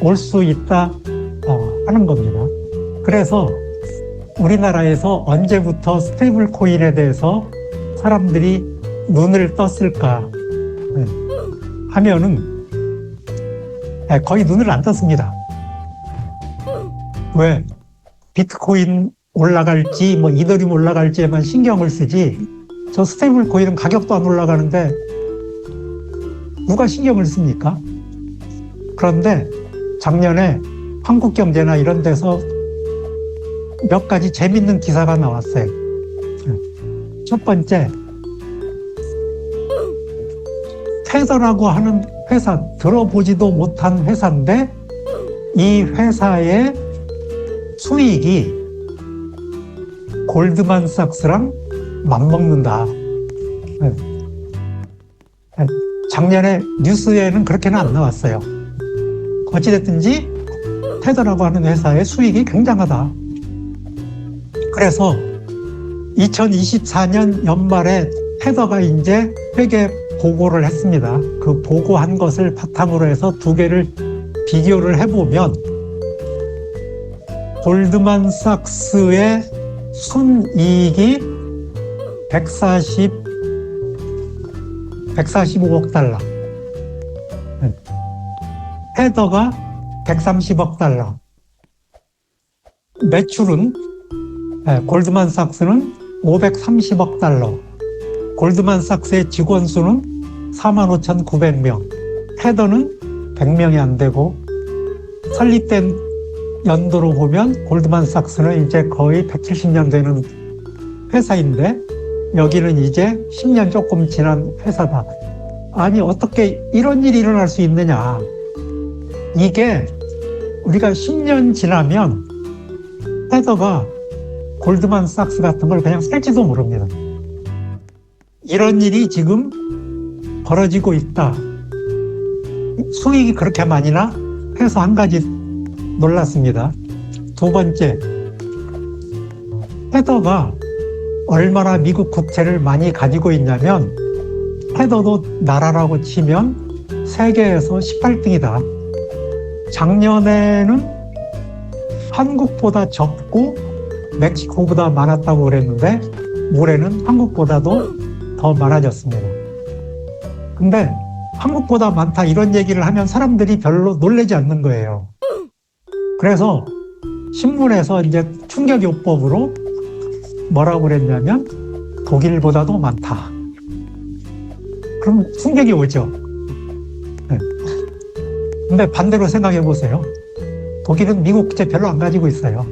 올 수 있다 하는 겁니다. 그래서 우리나라에서 언제부터 스테이블 코인에 대해서 사람들이 눈을 떴을까 하면은 거의 눈을 안 떴습니다. 왜? 비트코인 올라갈지 이더리움 올라갈지에만 신경을 쓰지 저 스테이블 코인은 가격도 안 올라가는데 누가 신경을 씁니까? 그런데 작년에 한국경제나 이런 데서 몇 가지 재밌는 기사가 나왔어요. 첫 번째, 테더라고 하는 회사, 들어보지도 못한 회사인데 이 회사의 수익이 골드만삭스랑 맞먹는다. 작년에 뉴스에는 그렇게는 안 나왔어요. 어찌됐든지 테더라고 하는 회사의 수익이 굉장하다. 그래서 2024년 연말에 테더가 이제 회계 보고를 했습니다. 그 보고한 것을 바탕으로 해서 두 개를 비교를 해보면 골드만삭스의 순이익이 145억 달러, 테더가 130억 달러, 매출은 골드만삭스는 530억 달러, 골드만삭스의 직원 수는 45,900명, 테더는 100명이 안 되고, 설립된 연도로 보면 골드만삭스는 이제 거의 170년 되는 회사인데 여기는 이제 10년 조금 지난 회사다. 아니 어떻게 이런 일이 일어날 수 있느냐. 이게 우리가 10년 지나면 테더가 골드만삭스 같은 걸 그냥 살지도 모릅니다. 이런 일이 지금 벌어지고 있다. 수익이 그렇게 많이나 해서 한 가지 놀랐습니다. 두 번째, 테더가 얼마나 미국 국채를 많이 가지고 있냐면 테더도 나라라고 치면 세계에서 18등이다. 작년에는 한국보다 적고 멕시코보다 많았다고 그랬는데 올해는 한국보다도 더 많아졌습니다. 근데 한국보다 많다 이런 얘기를 하면 사람들이 별로 놀라지 않는 거예요. 그래서 신문에서 이제 충격요법으로 뭐라고 그랬냐면 독일보다도 많다. 그럼 충격이 오죠. 근데 반대로 생각해 보세요. 독일은 미국 국채 별로 안 가지고 있어요.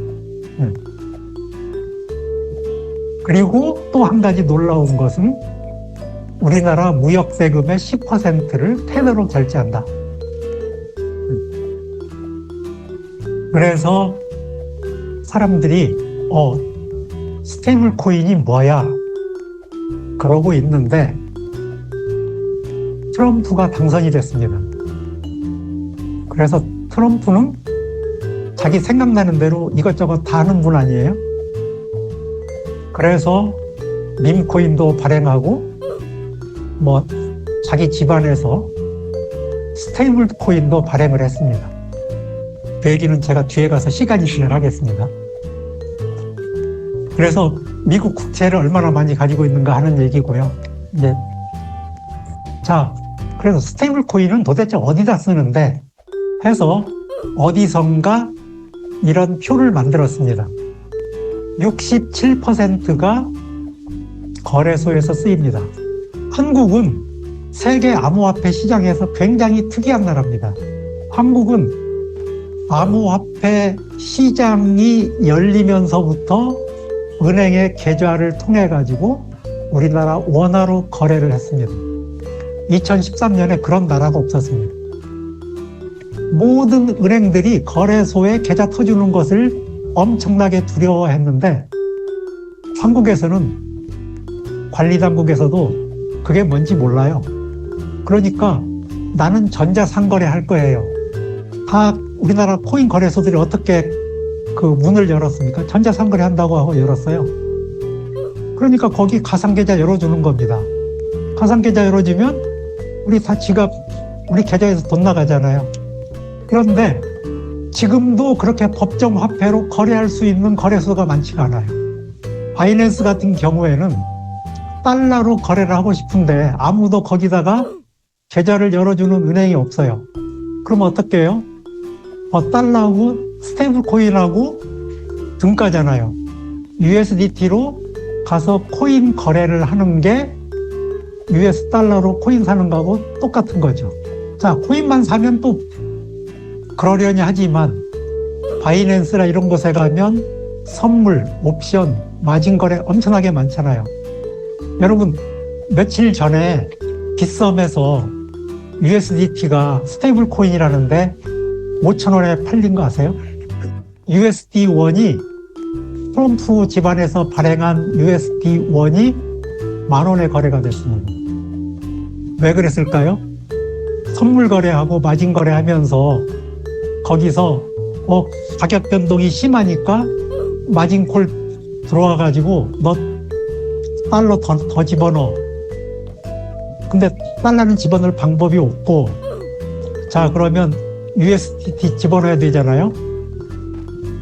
그리고 또 한 가지 놀라운 것은 우리나라 무역세금의 10%를 테더로 결제한다. 그래서 사람들이 스테이블 코인이 뭐야? 그러고 있는데 트럼프가 당선이 됐습니다. 그래서 트럼프는 자기 생각나는 대로 이것저것 다 하는 분 아니에요? 그래서 밈코인도 발행하고 자기 집안에서 스테이블 코인도 발행을 했습니다. 그 얘기는 제가 뒤에 가서 시간이 있으면 하겠습니다. 그래서 미국 국채를 얼마나 많이 가지고 있는가 하는 얘기고요. 이제 자, 그래서 스테이블 코인은 도대체 어디다 쓰는데 해서 어디선가 이런 표를 만들었습니다. 67%가 거래소에서 쓰입니다. 한국은 세계 암호화폐 시장에서 굉장히 특이한 나라입니다. 한국은 암호화폐 시장이 열리면서부터 은행의 계좌를 통해 가지고 우리나라 원화로 거래를 했습니다. 2013년에 그런 나라가 없었습니다. 모든 은행들이 거래소에 계좌 터주는 것을 엄청나게 두려워했는데 한국에서는 관리당국에서도 그게 뭔지 몰라요. 그러니까 나는 전자상거래 할 거예요. 다 우리나라 코인 거래소들이 어떻게 그 문을 열었습니까? 전자상거래 한다고 하고 열었어요. 그러니까 거기 가상계좌 열어주는 겁니다. 가상계좌 열어주면 우리 다 지갑, 우리 계좌에서 돈 나가잖아요. 그런데 지금도 그렇게 법정 화폐로 거래할 수 있는 거래소가 많지가 않아요. 바이낸스 같은 경우에는 달러로 거래를 하고 싶은데 아무도 거기다가 계좌를 열어주는 은행이 없어요. 그럼 어떻게 해요? 달러하고 스테이블 코인하고 등가잖아요. USDT로 가서 코인 거래를 하는 게 US 달러로 코인 사는 거하고 똑같은 거죠. 자, 코인만 사면 또 그러려니 하지만 바이낸스나 이런 곳에 가면 선물, 옵션, 마진 거래 엄청나게 많잖아요. 여러분, 며칠 전에 빗썸에서 USDT가 스테이블 코인이라는데 5,000원에 팔린 거 아세요? USD1이 트럼프 집안에서 발행한 USD1이 10,000원에 거래가 됐습니다. 왜 그랬을까요? 선물 거래하고 마진 거래하면서 거기서 가격 변동이 심하니까 마진 콜 들어와가지고 너 달러 더 집어넣어. 근데 달러는 집어넣을 방법이 없고, 자, 그러면 USDT 집어넣어야 되잖아요.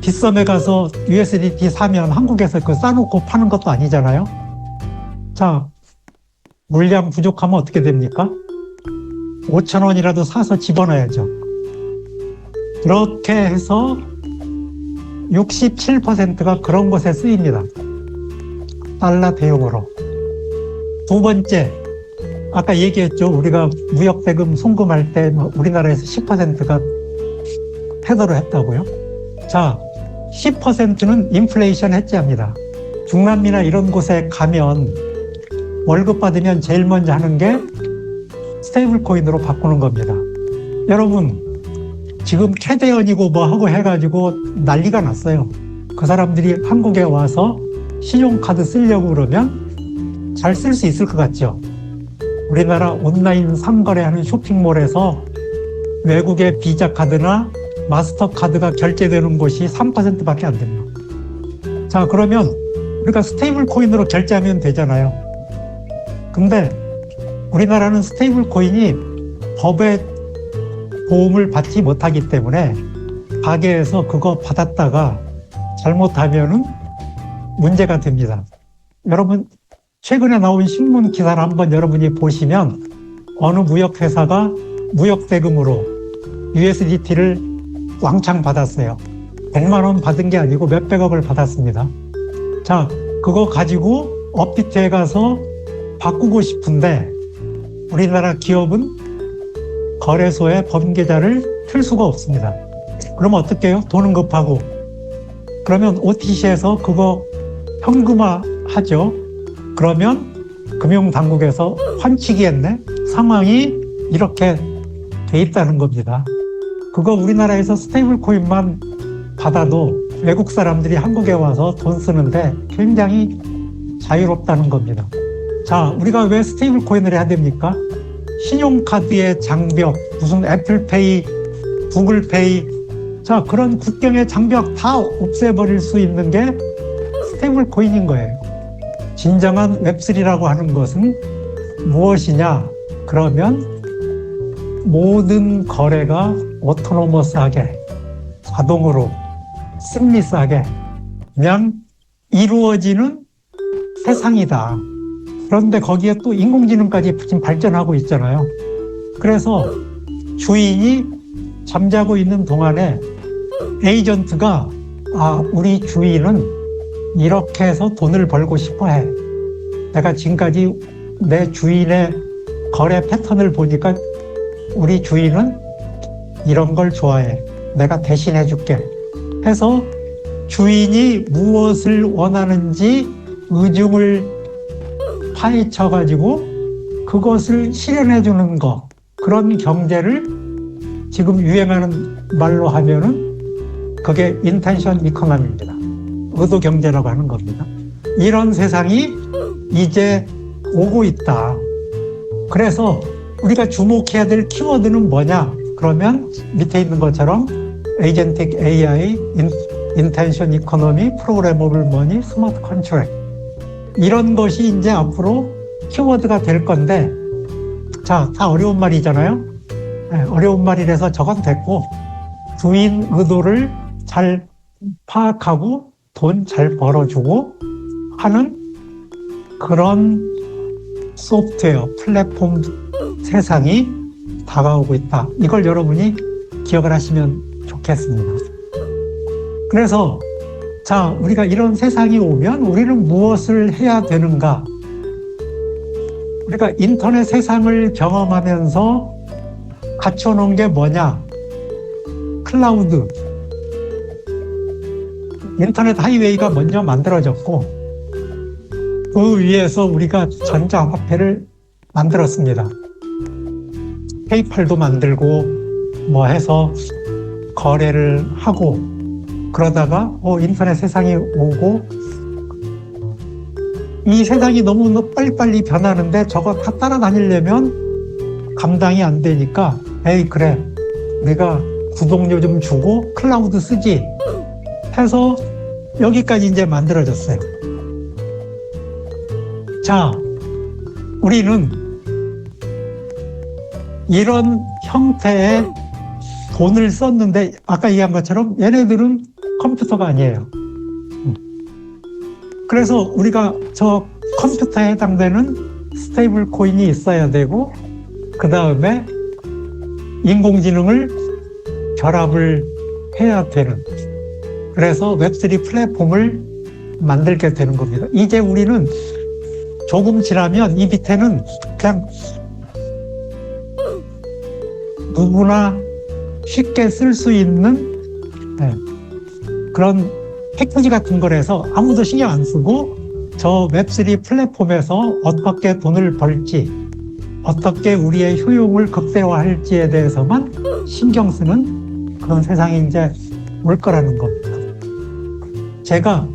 빗썸에 가서 USDT 사면 한국에서 그 싸놓고 파는 것도 아니잖아요. 자, 물량 부족하면 어떻게 됩니까? 5,000원이라도 사서 집어넣어야죠. 그렇게 해서 67%가 그런 것에 쓰입니다. 달러 대용으로. 두 번째, 아까 얘기했죠. 우리가 무역대금 송금할 때 우리나라에서 10%가 테더를 했다고요. 자, 10%는 인플레이션 해지합니다. 중남미나 이런 곳에 가면 월급 받으면 제일 먼저 하는 게 스테이블 코인으로 바꾸는 겁니다. 여러분, 지금 캐대언이고 뭐 하고 해가지고 난리가 났어요. 그 사람들이 한국에 와서 신용카드 쓰려고 그러면 잘 쓸 수 있을 것 같죠? 우리나라 온라인 상거래하는 쇼핑몰에서 외국의 비자 카드나 마스터카드가 결제되는 곳이 3%밖에 안 됩니다. 자, 그러면 우리가 스테이블 코인으로 결제하면 되잖아요. 근데 우리나라는 스테이블 코인이 법의 보험을 받지 못하기 때문에 가게에서 그거 받았다가 잘못하면은 문제가 됩니다. 여러분, 최근에 나온 신문 기사를 한번 여러분이 보시면 어느 무역회사가 무역대금으로 USDT를 왕창 받았어요. 100만 원 받은 게 아니고 몇백억을 받았습니다. 자, 그거 가지고 업비트에 가서 바꾸고 싶은데 우리나라 기업은 거래소에 법인계좌를 틀 수가 없습니다. 그러면 어떻게 해요? 돈은 급하고. 그러면 OTC에서 그거 현금화하죠. 그러면 금융당국에서 환치기 했네? 상황이 이렇게 돼 있다는 겁니다. 그거 우리나라에서 스테이블 코인만 받아도 외국 사람들이 한국에 와서 돈 쓰는데 굉장히 자유롭다는 겁니다. 자, 우리가 왜 스테이블 코인을 해야 됩니까? 신용카드의 장벽, 무슨 애플페이, 구글페이, 자, 그런 국경의 장벽 다 없애버릴 수 있는 게 스테이블 코인인 거예요. 진정한 웹3라고 하는 것은 무엇이냐? 그러면 모든 거래가 오토노머스하게, 자동으로, 심리스하게 그냥 이루어지는 세상이다. 그런데 거기에 또 인공지능까지 지금 발전하고 있잖아요. 그래서 주인이 잠자고 있는 동안에 에이전트가 우리 주인은 이렇게 해서 돈을 벌고 싶어 해. 내가 지금까지 내 주인의 거래 패턴을 보니까 우리 주인은 이런 걸 좋아해. 내가 대신해 줄게. 해서 주인이 무엇을 원하는지 의중을 파헤쳐가지고 그것을 실현해 주는 거. 그런 경제를 지금 유행하는 말로 하면은 그게 인텐션 이코노미입니다. 의도 경제라고 하는 겁니다. 이런 세상이 이제 오고 있다. 그래서 우리가 주목해야 될 키워드는 뭐냐? 그러면 밑에 있는 것처럼 에이전틱 AI, 인텐션 이코노미, 프로그래머블 머니, 스마트 컨트랙트. 이런 것이 이제 앞으로 키워드가 될 건데, 자, 다 어려운 말이잖아요. 네, 어려운 말이라서 저건 됐고, 주인 의도를 잘 파악하고 돈 잘 벌어주고 하는 그런 소프트웨어, 플랫폼 세상이 다가오고 있다. 이걸 여러분이 기억을 하시면 좋겠습니다. 그래서 자, 우리가 이런 세상이 오면 우리는 무엇을 해야 되는가? 우리가 인터넷 세상을 경험하면서 갖춰놓은 게 뭐냐? 클라우드. 인터넷 하이웨이가 먼저 만들어졌고 그 위에서 우리가 전자화폐를 만들었습니다. 페이팔도 만들고 뭐 해서 거래를 하고 그러다가 인터넷 세상이 오고 이 세상이 너무 빨리빨리 변하는데 저거 다 따라다니려면 감당이 안 되니까 에이 그래 우리가 구독료 좀 주고 클라우드 쓰지 해서 여기까지 이제 만들어졌어요. 자, 우리는 이런 형태의 돈을 썼는데 아까 얘기한 것처럼 얘네들은 컴퓨터가 아니에요. 그래서 우리가 저 컴퓨터에 해당되는 스테이블 코인이 있어야 되고 그 다음에 인공지능을 결합을 해야 되는 그래서 웹3 플랫폼을 만들게 되는 겁니다. 이제 우리는 조금 지나면 이 밑에는 그냥 누구나 쉽게 쓸 수 있는 그런 패키지 같은 거라서 아무도 신경 안 쓰고 저 웹3 플랫폼에서 어떻게 돈을 벌지 어떻게 우리의 효용을 극대화할지에 대해서만 신경 쓰는 그런 세상이 이제 올 거라는 겁니다. 제가